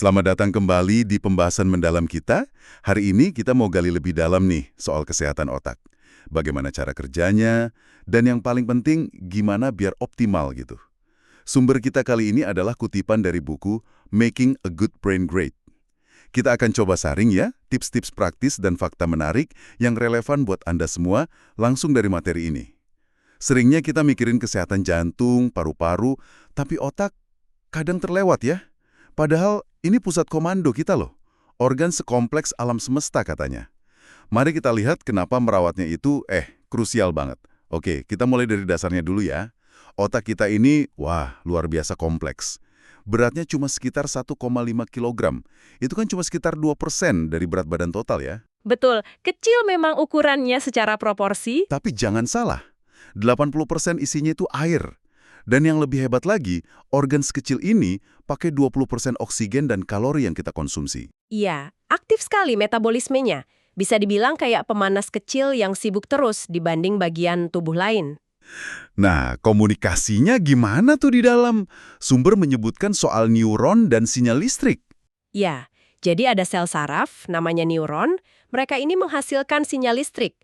Selamat datang kembali di pembahasan mendalam kita. Hari ini kita mau gali lebih dalam nih soal kesehatan otak. Bagaimana cara kerjanya, dan yang paling penting gimana biar optimal gitu. Sumber kita kali ini adalah kutipan dari buku Making a Good Brain Great. Kita akan coba saring ya, tips-tips praktis dan fakta menarik yang relevan buat Anda semua langsung dari materi ini. Seringnya kita mikirin kesehatan jantung, paru-paru, tapi otak kadang terlewat ya. Padahal ini pusat komando kita loh. Organ sekompleks alam semesta katanya. Mari kita lihat kenapa merawatnya itu krusial banget. Oke, kita mulai dari dasarnya dulu ya. Otak kita ini, luar biasa kompleks. Beratnya cuma sekitar 1,5 kilogram. Itu kan cuma sekitar 2% dari berat badan total ya. Betul, kecil memang ukurannya secara proporsi. Tapi jangan salah, 80% isinya itu air. Dan yang lebih hebat lagi, organ sekecil ini pakai 20% oksigen dan kalori yang kita konsumsi. Iya, aktif sekali metabolismenya. Bisa dibilang kayak pemanas kecil yang sibuk terus dibanding bagian tubuh lain. Nah, komunikasinya gimana tuh di dalam? Sumber menyebutkan soal neuron dan sinyal listrik. Ya, jadi ada sel saraf, namanya neuron. Mereka ini menghasilkan sinyal listrik.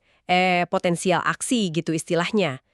Potensial aksi gitu istilahnya.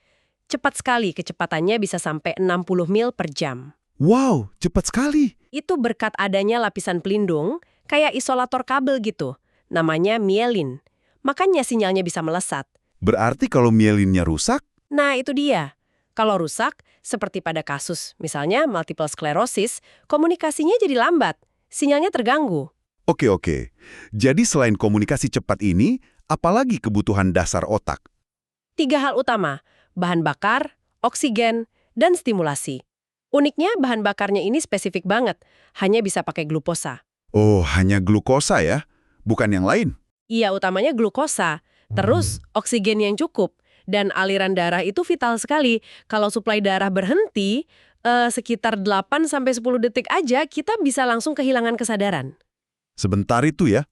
Cepat sekali kecepatannya bisa sampai 60 mil per jam. Wow, cepat sekali. Itu berkat adanya lapisan pelindung, kayak isolator kabel gitu. Namanya mielin. Makanya sinyalnya bisa melesat. Berarti kalau mielinnya rusak? Nah, itu dia. Kalau rusak, seperti pada kasus, misalnya multiple sclerosis, komunikasinya jadi lambat. Sinyalnya terganggu. Oke. Jadi selain komunikasi cepat ini, apalagi kebutuhan dasar otak? 3 hal utama. Bahan bakar, oksigen, dan stimulasi. Uniknya bahan bakarnya ini spesifik banget, hanya bisa pakai glukosa. Oh, hanya glukosa ya? Bukan yang lain? Iya, utamanya glukosa. Terus, oksigen yang cukup. Dan aliran darah itu vital sekali. Kalau suplai darah berhenti, sekitar 8-10 detik aja kita bisa langsung kehilangan kesadaran. Sebentar itu ya?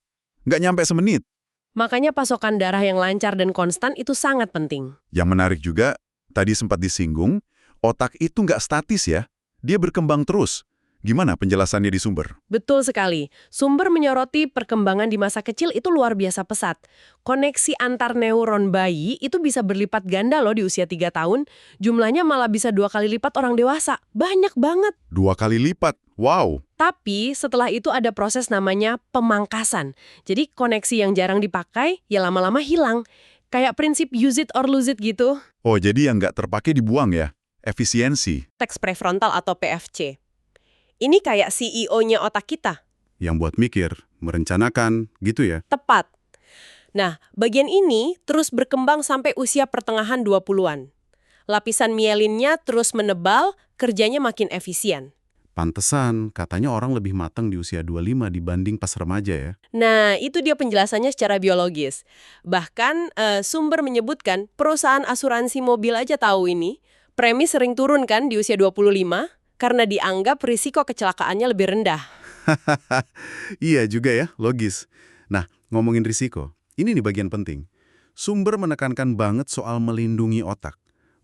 Nggak nyampe semenit. Makanya pasokan darah yang lancar dan konstan itu sangat penting. Yang menarik juga, tadi sempat disinggung, otak itu nggak statis ya. Dia berkembang terus. Gimana penjelasannya di sumber? Betul sekali. Sumber menyoroti perkembangan di masa kecil itu luar biasa pesat. Koneksi antar neuron bayi itu bisa berlipat ganda loh di usia 3 tahun. Jumlahnya malah bisa 2 kali lipat orang dewasa. Banyak banget. 2 kali lipat? Wow! Tapi setelah itu ada proses namanya pemangkasan. Jadi koneksi yang jarang dipakai ya lama-lama hilang. Kayak prinsip use it or lose it gitu. Oh, jadi yang nggak terpakai dibuang ya? Efisiensi. Teks prefrontal atau PFC. Ini kayak CEO-nya otak kita. Yang buat mikir, merencanakan, gitu ya? Tepat. Nah, bagian ini terus berkembang sampai usia pertengahan 20-an. Lapisan mielinnya terus menebal, kerjanya makin efisien. Pantesan, katanya orang lebih matang di usia 25 dibanding pas remaja ya? Nah, itu dia penjelasannya secara biologis. Bahkan sumber menyebutkan perusahaan asuransi mobil aja tahu ini. Premi sering turun kan di usia 25 karena dianggap risiko kecelakaannya lebih rendah. Iya juga ya, logis. Nah, ngomongin risiko, ini nih bagian penting. Sumber menekankan banget soal melindungi otak.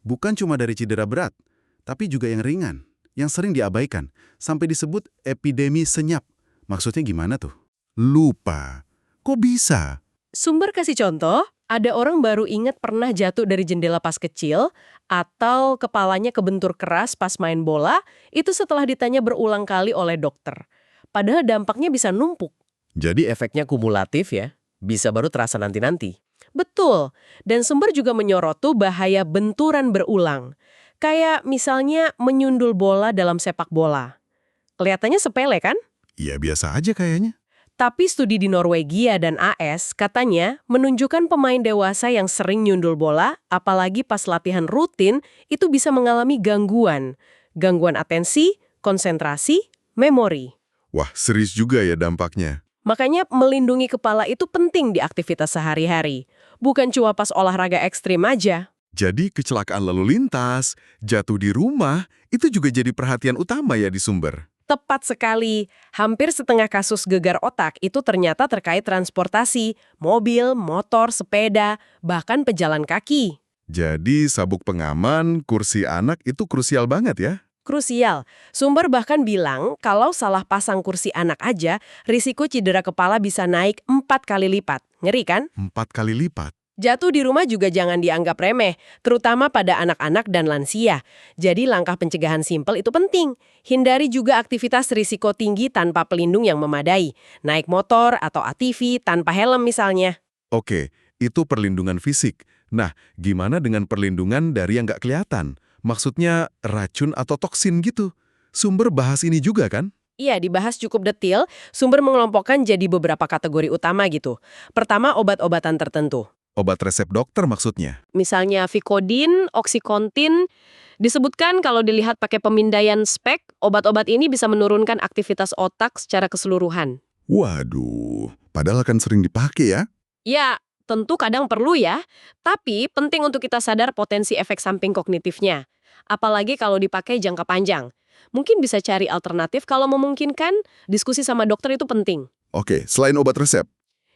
Bukan cuma dari cedera berat, tapi juga yang ringan, yang sering diabaikan, sampai disebut epidemi senyap. Maksudnya gimana tuh? Lupa. Kok bisa? Sumber kasih contoh, ada orang baru ingat pernah jatuh dari jendela pas kecil, atau kepalanya kebentur keras pas main bola, itu setelah ditanya berulang kali oleh dokter. Padahal dampaknya bisa numpuk. Jadi Efeknya kumulatif ya, bisa baru terasa nanti-nanti. Betul, dan sumber juga menyorot tuh bahaya benturan berulang. Kayak misalnya menyundul bola dalam sepak bola. Kelihatannya sepele kan? ya biasa aja kayaknya. Tapi studi di Norwegia dan AS katanya menunjukkan pemain dewasa yang sering nyundul bola, apalagi pas latihan rutin, itu bisa mengalami gangguan. Gangguan atensi, konsentrasi, memori. Wah, serius juga ya dampaknya. Makanya melindungi kepala itu penting di aktivitas sehari-hari. Bukan cuma pas olahraga ekstrim aja. Jadi kecelakaan lalu lintas, jatuh di rumah, itu juga jadi perhatian utama ya di sumber. Tepat sekali, hampir setengah kasus gegar otak itu ternyata terkait transportasi, mobil, motor, sepeda, bahkan pejalan kaki. Jadi sabuk pengaman, kursi anak itu krusial banget ya? krusial. Sumber bahkan bilang kalau salah pasang kursi anak aja, risiko cedera kepala bisa naik 4 kali lipat. Ngeri kan? 4 kali lipat. Jatuh di rumah juga jangan dianggap remeh, terutama pada anak-anak dan lansia. Jadi langkah pencegahan simpel itu penting. Hindari juga aktivitas risiko tinggi tanpa pelindung yang memadai. Naik motor atau ATV tanpa helm misalnya. Oke, itu perlindungan fisik. Nah, gimana dengan perlindungan dari yang nggak kelihatan? Maksudnya racun atau toksin gitu. Sumber bahas ini juga kan? Iya, dibahas cukup detil, sumber mengelompokkan jadi beberapa kategori utama gitu. Pertama, obat-obatan tertentu. Obat resep dokter maksudnya. Misalnya Vicodin, Oxycontin, disebutkan kalau dilihat pakai pemindaian spek, obat-obat ini bisa menurunkan aktivitas otak secara keseluruhan. Waduh, padahal kan sering dipakai ya? Ya, tentu kadang perlu ya, tapi penting untuk kita sadar potensi efek samping kognitifnya. Apalagi kalau dipakai jangka panjang. Mungkin bisa cari alternatif kalau memungkinkan, diskusi sama dokter itu penting. Oke, selain obat resep,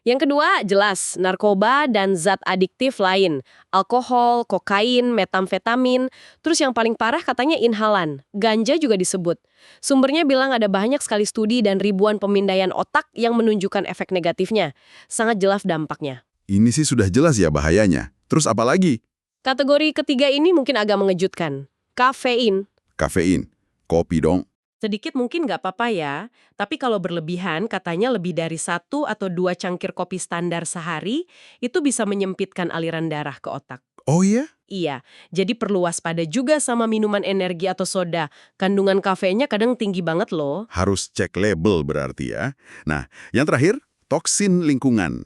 Yang kedua, jelas, narkoba dan zat adiktif lain. Alkohol, kokain, metamfetamin. Terus yang paling parah katanya inhalan. Ganja juga disebut. Sumbernya bilang ada banyak sekali studi dan ribuan pemindaian otak yang menunjukkan efek negatifnya. Sangat jelas dampaknya. ini sih sudah jelas ya bahayanya. Terus apa lagi? Kategori ketiga ini mungkin agak mengejutkan. Kafein. Kafein, kopi dong. Sedikit mungkin nggak apa-apa ya, tapi kalau berlebihan katanya lebih dari 1 atau 2 cangkir kopi standar sehari, itu bisa menyempitkan aliran darah ke otak. Oh iya? Iya, jadi perlu waspada juga sama minuman energi atau soda. Kandungan kafeinnya kadang tinggi banget loh. Harus cek label berarti ya. Nah, yang terakhir, toksin lingkungan.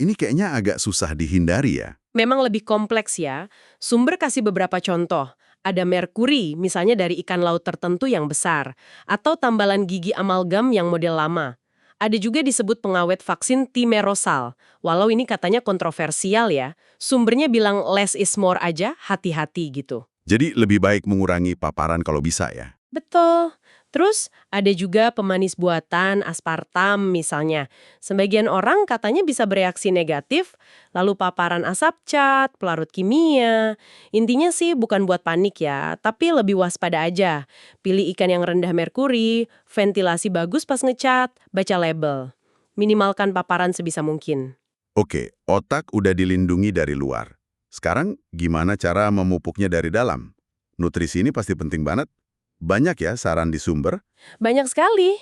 Ini kayaknya agak susah dihindari ya. Memang lebih kompleks ya. Sumber kasih beberapa contoh. Ada merkuri, misalnya dari ikan laut tertentu yang besar. Atau tambalan gigi amalgam yang model lama. Ada juga disebut pengawet vaksin timerosal. Walau ini katanya kontroversial ya. Sumbernya bilang less is more aja, hati-hati gitu. Jadi lebih baik mengurangi paparan kalau bisa ya. Betul. Terus ada juga pemanis buatan, aspartam misalnya. Sebagian orang katanya bisa bereaksi negatif, lalu paparan asap cat, pelarut kimia. Intinya sih bukan buat panik ya, tapi lebih waspada aja. Pilih ikan yang rendah merkuri, ventilasi bagus pas ngecat, baca label. Minimalkan paparan sebisa mungkin. Oke, otak udah dilindungi dari luar. Sekarang gimana cara memupuknya dari dalam? Nutrisi ini pasti penting banget. Banyak ya saran di sumber. Banyak sekali.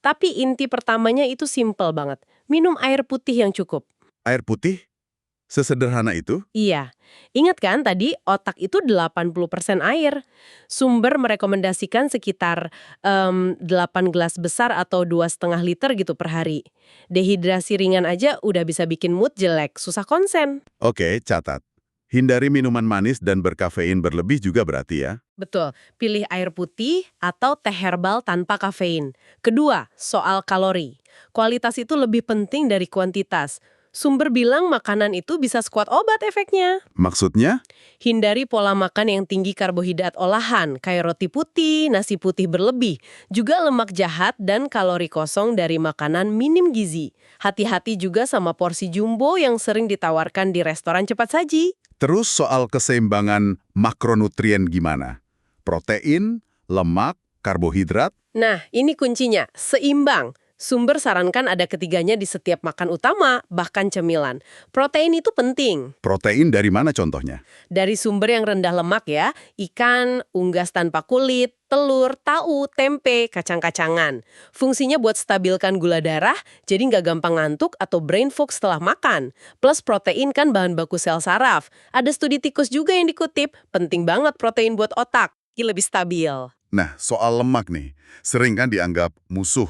Tapi inti pertamanya itu simple banget. Minum air putih yang cukup. Air putih? Sesederhana itu? Iya, ingat kan tadi otak itu 80% air. Sumber merekomendasikan sekitar 8 gelas besar atau 2,5 liter gitu per hari. Dehidrasi ringan aja udah bisa bikin mood jelek, susah konsen. Oke, catat. Hindari minuman manis dan berkafein berlebih juga berarti ya. Betul, pilih air putih atau teh herbal tanpa kafein. Kedua, soal kalori. Kualitas itu lebih penting dari kuantitas. Sumber bilang makanan itu bisa sekuat obat efeknya. Maksudnya? Hindari pola makan yang tinggi karbohidrat olahan, kayak roti putih, nasi putih berlebih, juga lemak jahat dan kalori kosong dari makanan minim gizi. Hati-hati juga sama porsi jumbo yang sering ditawarkan di restoran cepat saji. Terus soal keseimbangan makronutrien gimana? Protein, lemak, karbohidrat? Nah, ini kuncinya, seimbang. Sumber sarankan ada ketiganya di setiap makan utama, bahkan cemilan. Protein itu penting. Protein dari mana contohnya? Dari sumber yang rendah lemak ya, ikan, unggas tanpa kulit, telur, tahu, tempe, kacang-kacangan. Fungsinya buat stabilkan gula darah, jadi nggak gampang ngantuk atau brain fog setelah makan. Plus protein kan bahan baku sel saraf. Ada studi tikus juga yang dikutip, penting banget protein buat otak, lebih stabil. Nah, soal lemak nih, sering kan dianggap musuh.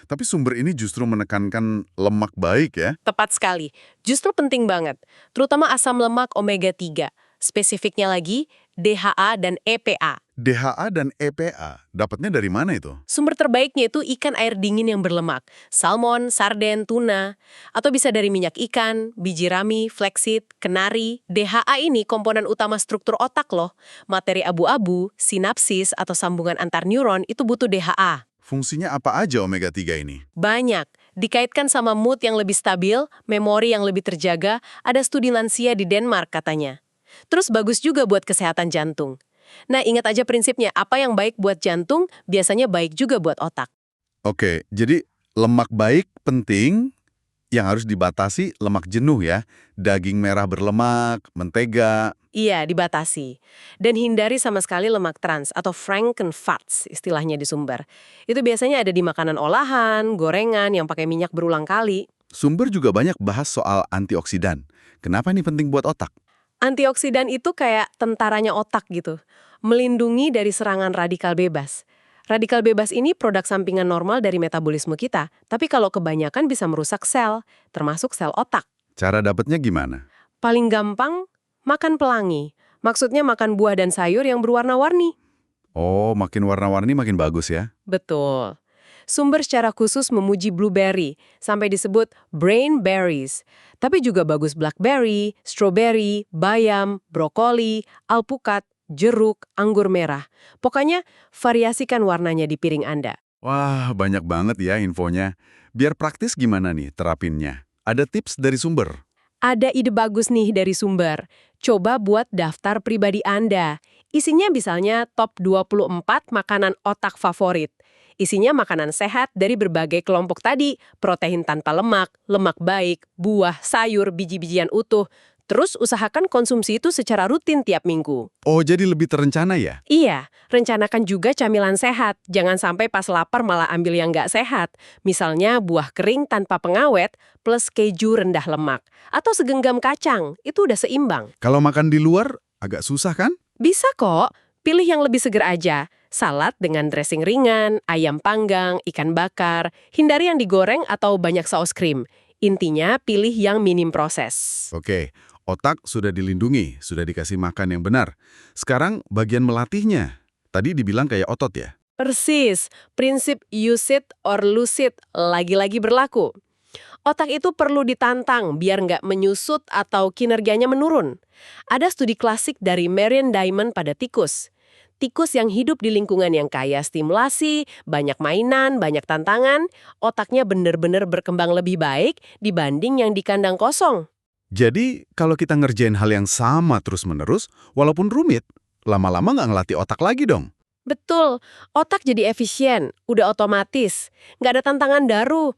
Tapi sumber ini justru menekankan lemak baik ya. Tepat sekali. Justru penting banget. Terutama asam lemak omega 3. Spesifiknya lagi, DHA dan EPA. DHA dan EPA, dapatnya dari mana itu? Sumber terbaiknya itu ikan air dingin yang berlemak. Salmon, sarden, tuna. Atau bisa dari minyak ikan, biji rami, flaxseed, kenari. DHA ini komponen utama struktur otak loh. Materi abu-abu, sinapsis, atau sambungan antar neuron itu butuh DHA. Fungsinya apa aja omega 3 ini? Banyak. Dikaitkan sama mood yang lebih stabil, memori yang lebih terjaga, ada studi lansia di Denmark katanya. Terus bagus juga buat kesehatan jantung. Nah, ingat aja prinsipnya, apa yang baik buat jantung, biasanya baik juga buat otak. Oke, jadi lemak baik penting, yang harus dibatasi lemak jenuh ya. Daging merah berlemak, mentega. Iya, dibatasi. Dan hindari sama sekali lemak trans atau Frankenfats istilahnya di sumber. Itu biasanya ada di makanan olahan, gorengan yang pakai minyak berulang kali. Sumber juga banyak bahas soal antioksidan. Kenapa ini penting buat otak? Antioksidan itu kayak tentaranya otak gitu. Melindungi dari serangan radikal bebas. Radikal bebas ini produk sampingan normal dari metabolisme kita, tapi kalau kebanyakan bisa merusak sel, termasuk sel otak. Cara dapatnya gimana? Paling gampang, makan pelangi. Maksudnya makan buah dan sayur yang berwarna-warni. Oh, makin warna-warni makin bagus ya. Betul. Sumber secara khusus memuji blueberry, sampai disebut brain berries. Tapi juga bagus blackberry, strawberry, bayam, brokoli, alpukat, jeruk, anggur merah. Pokoknya variasikan warnanya di piring Anda. Wah, banyak banget ya infonya. Biar praktis gimana nih terapinnya? Ada tips dari sumber? Ada ide bagus nih dari sumber. Coba buat daftar pribadi Anda. Isinya misalnya top 24 makanan otak favorit. Isinya makanan sehat dari berbagai kelompok tadi, protein tanpa lemak, lemak baik, buah, sayur, biji-bijian utuh. Terus usahakan konsumsi itu secara rutin tiap minggu. Oh, jadi lebih terencana ya? Iya, rencanakan juga camilan sehat. Jangan sampai pas lapar malah ambil yang nggak sehat. Misalnya buah kering tanpa pengawet plus keju rendah lemak. Atau segenggam kacang, itu udah seimbang. Kalau makan di luar, agak susah kan? Bisa kok, pilih yang lebih seger aja. Salad dengan dressing ringan, ayam panggang, ikan bakar. Hindari yang digoreng atau banyak saus krim. Intinya, pilih yang minim proses. Oke, otak sudah dilindungi, sudah dikasih makan yang benar. Sekarang bagian melatihnya. Tadi dibilang kayak otot ya? Persis, prinsip use it or lose it lagi-lagi berlaku. Otak itu perlu ditantang biar nggak menyusut atau kinerjanya menurun. Ada studi klasik dari Marion Diamond pada tikus. Tikus yang hidup di lingkungan yang kaya stimulasi, banyak mainan, banyak tantangan, otaknya benar-benar berkembang lebih baik dibanding yang di kandang kosong. Jadi, kalau kita ngerjain hal yang sama terus-menerus, walaupun rumit, lama-lama nggak ngelatih otak lagi dong. Betul, otak jadi efisien, udah otomatis, nggak ada tantangan baru.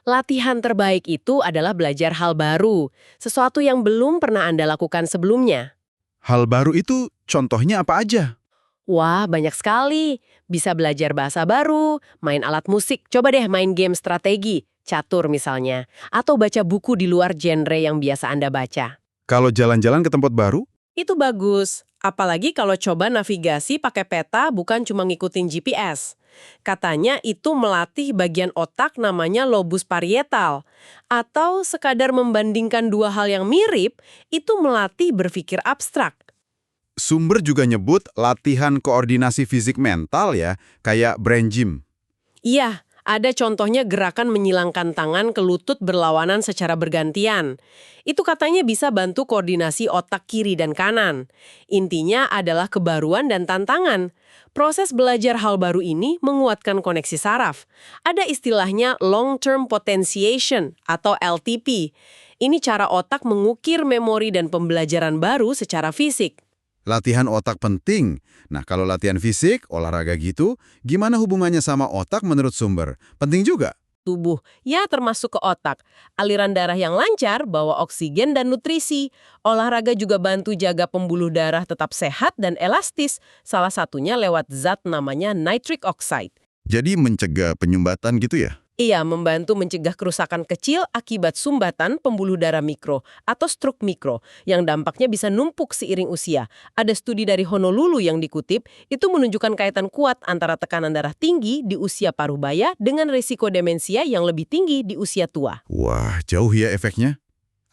Latihan terbaik itu adalah belajar hal baru, sesuatu yang belum pernah Anda lakukan sebelumnya. Hal baru itu contohnya apa aja? Wah, banyak sekali. Bisa belajar bahasa baru, main alat musik, coba deh main game strategi, catur misalnya. Atau baca buku di luar genre yang biasa Anda baca. Kalau jalan-jalan ke tempat baru, Itu bagus, apalagi kalau coba navigasi pakai peta bukan cuma ngikutin GPS. Katanya itu melatih bagian otak namanya lobus parietal. Atau sekadar membandingkan dua hal yang mirip, itu melatih berpikir abstrak. sumber juga nyebut latihan koordinasi fisik mental ya, kayak brain gym. Iya, ada contohnya gerakan menyilangkan tangan ke lutut berlawanan secara bergantian. Itu katanya bisa bantu koordinasi otak kiri dan kanan. Intinya adalah kebaruan dan tantangan. Proses belajar hal baru ini menguatkan koneksi saraf. Ada istilahnya long-term potentiation atau LTP. Ini cara otak mengukir memori dan pembelajaran baru secara fisik. Latihan otak penting. Nah, kalau latihan fisik, olahraga gitu, gimana hubungannya sama otak menurut sumber? Penting juga. Tubuh, ya termasuk ke otak. Aliran darah yang lancar bawa oksigen dan nutrisi. Olahraga juga bantu jaga pembuluh darah tetap sehat dan elastis. Salah satunya lewat zat namanya nitric oxide. Jadi mencegah penyumbatan gitu ya? Ia membantu mencegah kerusakan kecil akibat sumbatan pembuluh darah mikro atau stroke mikro yang dampaknya bisa numpuk seiring usia. Ada studi dari Honolulu yang dikutip, itu menunjukkan kaitan kuat antara tekanan darah tinggi di usia parubaya dengan risiko demensia yang lebih tinggi di usia tua. Wah, jauh ya efeknya.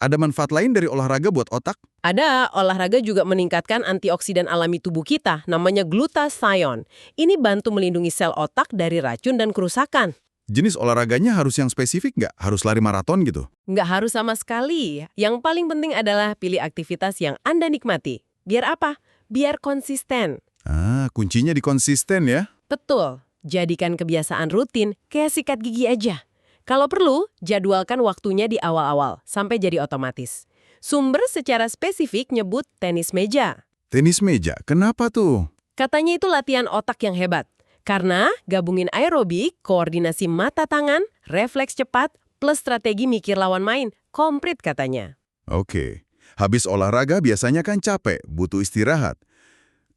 Ada manfaat lain dari olahraga buat otak? Ada, olahraga juga meningkatkan antioksidan alami tubuh kita, namanya glutathione. Ini bantu melindungi sel otak dari racun dan kerusakan. Jenis olahraganya harus yang spesifik nggak? Harus lari maraton gitu? Nggak harus sama sekali. Yang paling penting adalah pilih aktivitas yang Anda nikmati. Biar apa? Biar konsisten. Kuncinya di konsisten ya? Betul. Jadikan kebiasaan rutin kayak sikat gigi aja. Kalau perlu, jadwalkan waktunya di awal-awal sampai jadi otomatis. Sumber secara spesifik nyebut tenis meja. Tenis meja, kenapa tuh? Katanya itu latihan otak yang hebat. Karena gabungin aerobik, koordinasi mata tangan, refleks cepat, plus strategi mikir lawan main. Komplit katanya. Oke. Habis olahraga biasanya kan capek, butuh istirahat.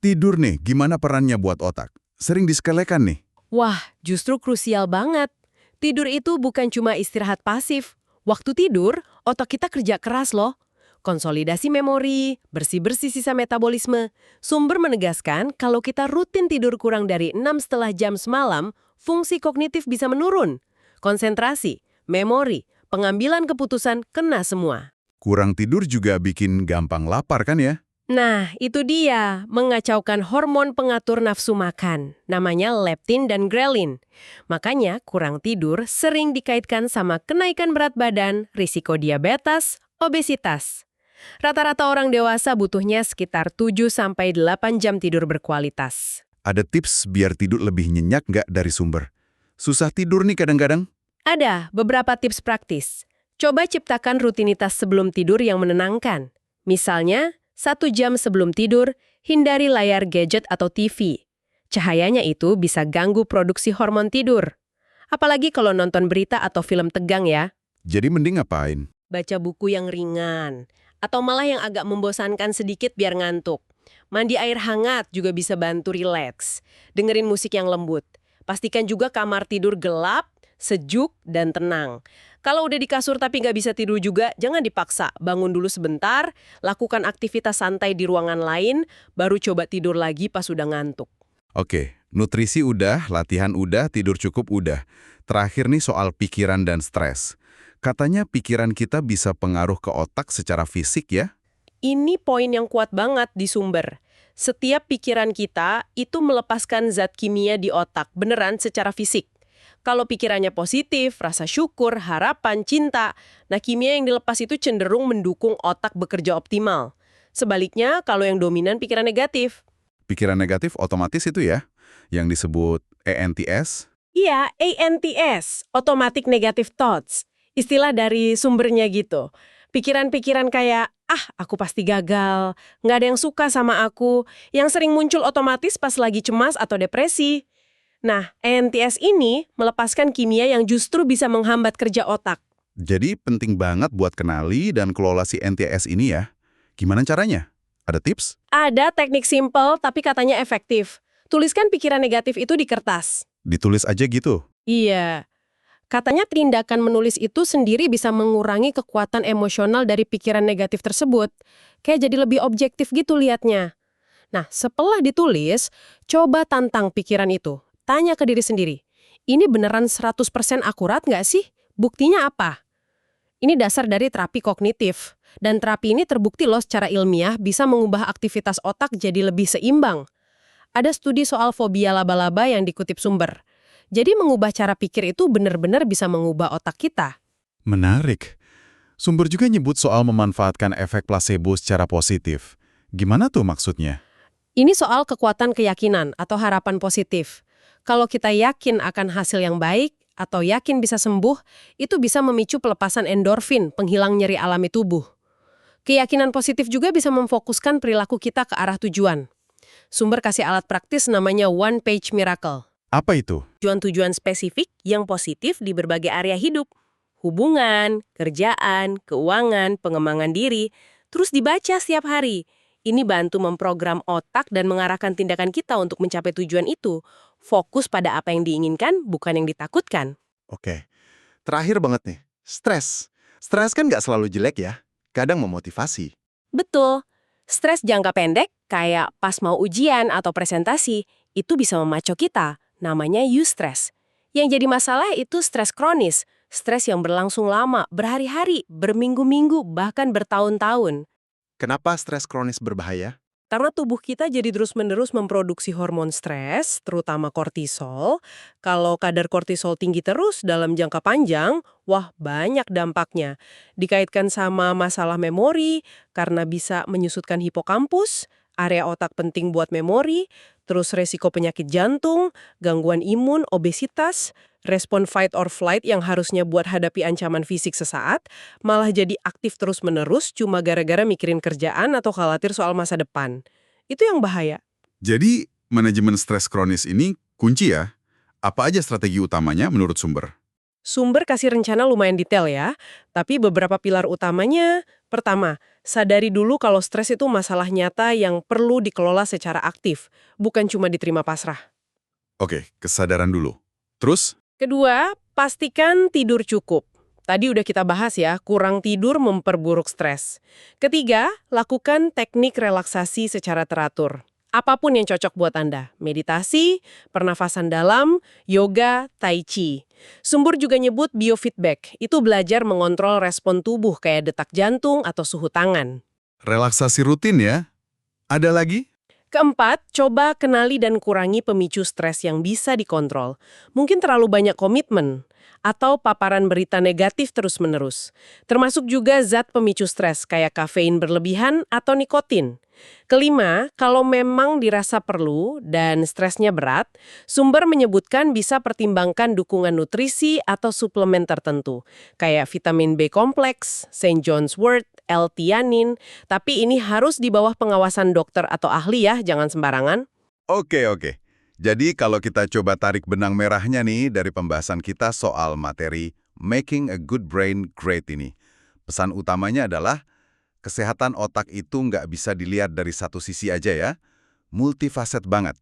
Tidur nih, gimana perannya buat otak? Sering disekelekan nih. Wah, justru krusial banget. Tidur itu bukan cuma istirahat pasif. Waktu tidur, otak kita kerja keras loh. Konsolidasi memori, bersih-bersih sisa metabolisme. Sumber menegaskan kalau kita rutin tidur kurang dari 6,5 jam semalam, fungsi kognitif bisa menurun. Konsentrasi, memori, pengambilan keputusan kena semua. Kurang tidur juga bikin gampang lapar kan ya? Nah, itu dia, mengacaukan hormon pengatur nafsu makan. Namanya leptin dan grelin. Makanya, kurang tidur sering dikaitkan sama kenaikan berat badan, risiko diabetes, obesitas. Rata-rata orang dewasa butuhnya sekitar 7-8 jam tidur berkualitas. Ada tips biar tidur lebih nyenyak nggak dari sumber? Susah tidur nih kadang-kadang. Ada beberapa tips praktis. Coba ciptakan rutinitas sebelum tidur yang menenangkan. Misalnya, 1 jam sebelum tidur, hindari layar gadget atau TV. Cahayanya itu bisa ganggu produksi hormon tidur. Apalagi kalau nonton berita atau film tegang ya. Jadi mending ngapain? Baca buku yang ringan. Atau malah yang agak membosankan sedikit biar ngantuk. Mandi air hangat juga bisa bantu rileks. Dengerin musik yang lembut. Pastikan juga kamar tidur gelap, sejuk, dan tenang. Kalau udah di kasur tapi nggak bisa tidur juga, jangan dipaksa. Bangun dulu sebentar, lakukan aktivitas santai di ruangan lain, baru coba tidur lagi pas udah ngantuk. Oke, nutrisi udah, latihan udah, tidur cukup udah. Terakhir nih soal pikiran dan stres. Katanya pikiran kita bisa pengaruh ke otak secara fisik ya? Ini poin yang kuat banget di sumber. Setiap pikiran kita itu melepaskan zat kimia di otak, beneran secara fisik. Kalau pikirannya positif, rasa syukur, harapan, cinta, nah kimia yang dilepas itu cenderung mendukung otak bekerja optimal. Sebaliknya, kalau yang dominan pikiran negatif. Pikiran negatif otomatis itu ya? Yang disebut ENTS? Iya, ANTS, Automatic Negative Thoughts. Istilah dari sumbernya gitu. Pikiran-pikiran kayak, aku pasti gagal, nggak ada yang suka sama aku, yang sering muncul otomatis pas lagi cemas atau depresi. Nah, ANTS ini melepaskan kimia yang justru bisa menghambat kerja otak. Jadi penting banget buat kenali dan kelola si NTS ini ya. Gimana caranya? Ada tips? Ada teknik simple tapi katanya efektif. Tuliskan pikiran negatif itu di kertas. Ditulis aja gitu? Iya. Katanya tindakan menulis itu sendiri bisa mengurangi kekuatan emosional dari pikiran negatif tersebut. Kayak jadi lebih objektif gitu liatnya. Nah, setelah ditulis, coba tantang pikiran itu. Tanya ke diri sendiri, ini beneran 100% akurat nggak sih? Buktinya apa? Ini dasar dari terapi kognitif. Dan terapi ini terbukti loh secara ilmiah bisa mengubah aktivitas otak jadi lebih seimbang. Ada studi soal fobia laba-laba yang dikutip sumber. Jadi mengubah cara pikir itu benar-benar bisa mengubah otak kita. Menarik. Sumber juga nyebut soal memanfaatkan efek placebo secara positif. Gimana tuh maksudnya? Ini soal kekuatan keyakinan atau harapan positif. Kalau kita yakin akan hasil yang baik atau yakin bisa sembuh, itu bisa memicu pelepasan endorfin, penghilang nyeri alami tubuh. Keyakinan positif juga bisa memfokuskan perilaku kita ke arah tujuan. Sumber kasih alat praktis namanya One Page Miracle. Apa itu? Tujuan-tujuan spesifik yang positif di berbagai area hidup. Hubungan, kerjaan, keuangan, pengembangan diri, terus dibaca setiap hari. Ini bantu memprogram otak dan mengarahkan tindakan kita untuk mencapai tujuan itu. Fokus pada apa yang diinginkan, bukan yang ditakutkan. Oke, terakhir banget nih, stres. Stres kan nggak selalu jelek ya, kadang memotivasi. Betul. Stres jangka pendek, kayak pas mau ujian atau presentasi, itu bisa memacu kita. Namanya eustress. Yang jadi masalah itu stres kronis. Stres yang berlangsung lama, berhari-hari, berminggu-minggu, bahkan bertahun-tahun. Kenapa stres kronis berbahaya? Karena tubuh kita jadi terus-menerus memproduksi hormon stres, terutama kortisol. Kalau kadar kortisol tinggi terus dalam jangka panjang, wah banyak dampaknya. Dikaitkan sama masalah memori, karena bisa menyusutkan hipokampus, area otak penting buat memori, terus resiko penyakit jantung, gangguan imun, obesitas, respon fight or flight yang harusnya buat hadapi ancaman fisik sesaat, malah jadi aktif terus-menerus cuma gara-gara mikirin kerjaan atau khawatir soal masa depan. Itu yang bahaya. Jadi manajemen stres kronis ini kunci ya. Apa aja strategi utamanya menurut sumber? Sumber kasih rencana lumayan detail ya, tapi beberapa pilar utamanya, pertama, sadari dulu kalau stres itu masalah nyata yang perlu dikelola secara aktif, bukan cuma diterima pasrah. Oke, kesadaran dulu. Terus? Kedua, pastikan tidur cukup. Tadi udah kita bahas ya, kurang tidur memperburuk stres. Ketiga, lakukan teknik relaksasi secara teratur. Apapun yang cocok buat Anda, meditasi, pernafasan dalam, yoga, tai chi. Sumber juga nyebut biofeedback, itu belajar mengontrol respon tubuh kayak detak jantung atau suhu tangan. Relaksasi rutin ya? Ada lagi? Keempat, coba kenali dan kurangi pemicu stres yang bisa dikontrol. Mungkin terlalu banyak komitmen, atau paparan berita negatif terus-menerus. Termasuk juga zat pemicu stres kayak kafein berlebihan atau nikotin. Kelima, kalau memang dirasa perlu dan stresnya berat, sumber menyebutkan bisa pertimbangkan dukungan nutrisi atau suplemen tertentu, kayak vitamin B kompleks, St. John's wort, L-theanine, tapi ini harus di bawah pengawasan dokter atau ahli ya, jangan sembarangan. Oke. Jadi kalau kita coba tarik benang merahnya nih dari pembahasan kita soal materi Making a Good Brain Great ini. Pesan utamanya adalah kesehatan otak itu nggak bisa dilihat dari satu sisi aja ya. Multifaset banget.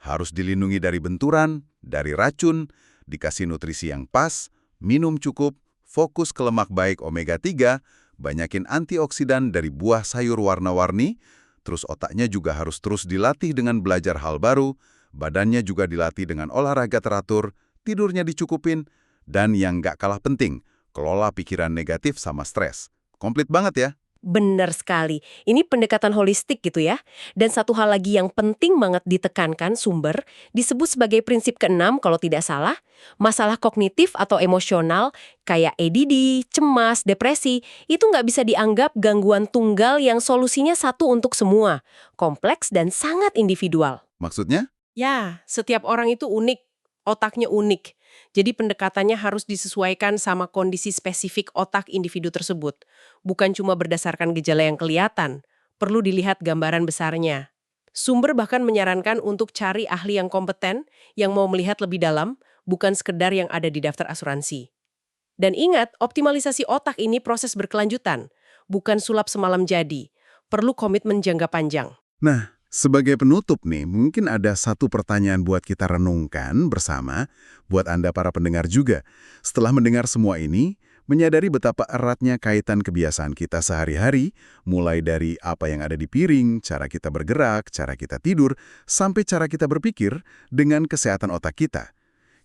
Harus dilindungi dari benturan, dari racun, dikasih nutrisi yang pas, minum cukup, fokus ke lemak baik omega 3, banyakin antioksidan dari buah sayur warna-warni, terus otaknya juga harus terus dilatih dengan belajar hal baru, badannya juga dilatih dengan olahraga teratur, tidurnya dicukupin, dan yang nggak kalah penting, kelola pikiran negatif sama stres. Komplit banget ya. Benar sekali. Ini pendekatan holistik gitu ya. Dan satu hal lagi yang penting banget ditekankan sumber, disebut sebagai prinsip ke-6 kalau tidak salah, masalah kognitif atau emosional kayak ADD, cemas, depresi, itu nggak bisa dianggap gangguan tunggal yang solusinya satu untuk semua. Kompleks dan sangat individual. Maksudnya? Ya, setiap orang itu unik, otaknya unik. Jadi pendekatannya harus disesuaikan sama kondisi spesifik otak individu tersebut. Bukan cuma berdasarkan gejala yang kelihatan, perlu dilihat gambaran besarnya. Sumber bahkan menyarankan untuk cari ahli yang kompeten, yang mau melihat lebih dalam, bukan sekedar yang ada di daftar asuransi. Dan ingat, optimalisasi otak ini proses berkelanjutan, bukan sulap semalam jadi. Perlu komitmen jangka panjang. Nah, sebagai penutup nih, mungkin ada satu pertanyaan buat kita renungkan bersama, buat Anda para pendengar juga. Setelah mendengar semua ini, menyadari betapa eratnya kaitan kebiasaan kita sehari-hari, mulai dari apa yang ada di piring, cara kita bergerak, cara kita tidur, sampai cara kita berpikir dengan kesehatan otak kita.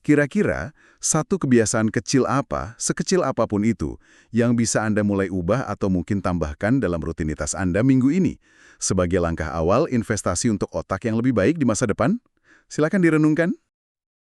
Kira-kira, satu kebiasaan kecil apa, sekecil apapun itu, yang bisa Anda mulai ubah atau mungkin tambahkan dalam rutinitas Anda minggu ini, sebagai langkah awal investasi untuk otak yang lebih baik di masa depan? Silakan direnungkan.